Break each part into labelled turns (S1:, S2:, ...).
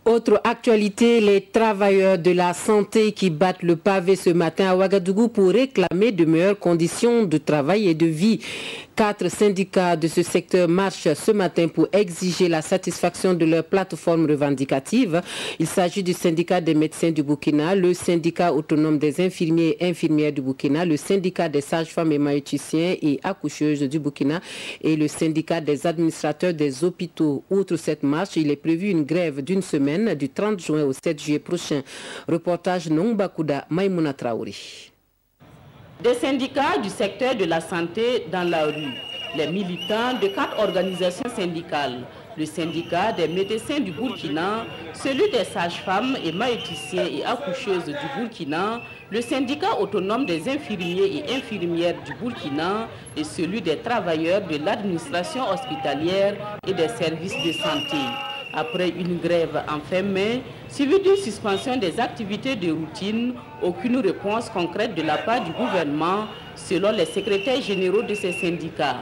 S1: Autre actualité, les travailleurs de la santé qui battent le pavé ce matin à Ouagadougou pour réclamer de meilleures conditions de travail et de vie. 4 syndicats de ce secteur marchent ce matin pour exiger la satisfaction de leur plateforme revendicative. Il s'agit du syndicat des médecins du Burkina, le syndicat autonome des infirmiers et infirmières du Burkina, le syndicat des sages-femmes et maïoticiens et accoucheuses du Burkina et le syndicat des administrateurs des hôpitaux. Outre cette marche, il est prévu une grève d'une semaine du 30 juin au 7 juillet prochain. Reportage Nongbakuda Maïmouna Traori.
S2: Des syndicats du secteur de la santé dans la rue, les militants de 4 organisations syndicales, le syndicat des médecins du Burkina, celui des sages-femmes et maïoticiens et accoucheuses du Burkina, le syndicat autonome des infirmiers et infirmières du Burkina et celui des travailleurs de l'administration hospitalière et des services de santé. Après une grève en fin mai, suivie d'une suspension des activités de routine, aucune réponse concrète de la part du gouvernement, selon les secrétaires généraux de ces syndicats.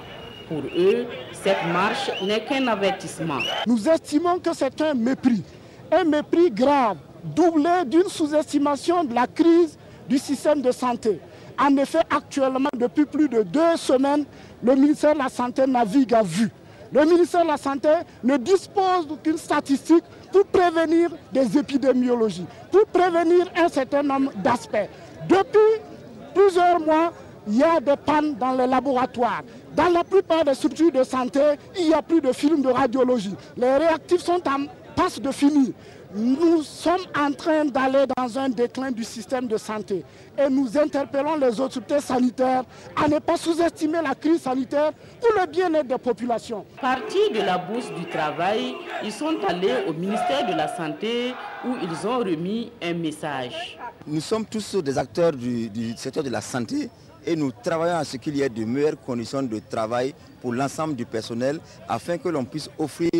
S2: Pour eux, cette marche n'est qu'un avertissement.
S3: Nous estimons que c'est un mépris grave, doublé d'une sous-estimation de la crise du système de santé. En effet, actuellement, depuis plus de 2 semaines, le ministère de la Santé navigue à vue. Le ministère de la Santé ne dispose d'aucune statistique pour prévenir des épidémiologies, pour prévenir un certain nombre d'aspects. Depuis plusieurs mois, il y a des pannes dans les laboratoires. Dans la plupart des structures de santé, il n'y a plus de films de radiologie. Les réactifs sont en passe de finir. Nous sommes en train d'aller dans un déclin du système de santé et nous interpellons les autorités sanitaires à ne pas sous-estimer la crise sanitaire pour le bien-être des populations.
S2: Partis de la bourse du travail, ils sont allés au ministère de la Santé où ils ont remis un message.
S4: Nous sommes tous des acteurs du secteur de la santé et nous travaillons à ce qu'il y ait de meilleures conditions de travail pour l'ensemble du personnel afin que l'on puisse offrir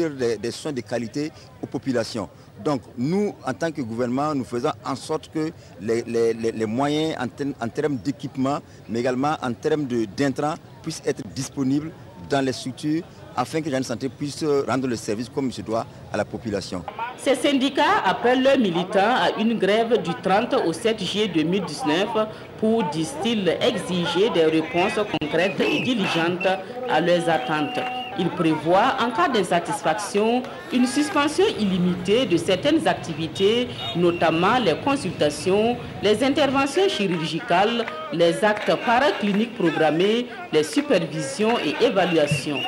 S4: des soins de qualité aux populations. Donc nous, en tant que gouvernement, nous faisons en sorte que les moyens en termes d'équipement, mais également en termes d'intrants, puissent être disponibles dans les structures afin que la santé puisse rendre le service comme il se doit à la population.
S2: Ces syndicats appellent leurs militants à une grève du 30 au 7 juillet 2019 pour, disent-ils, exiger des réponses concrètes et diligentes à leurs attentes. Ils prévoient, en cas d'insatisfaction, une suspension illimitée de certaines activités, notamment les consultations, les interventions chirurgicales, les actes paracliniques programmés, les supervisions et évaluations.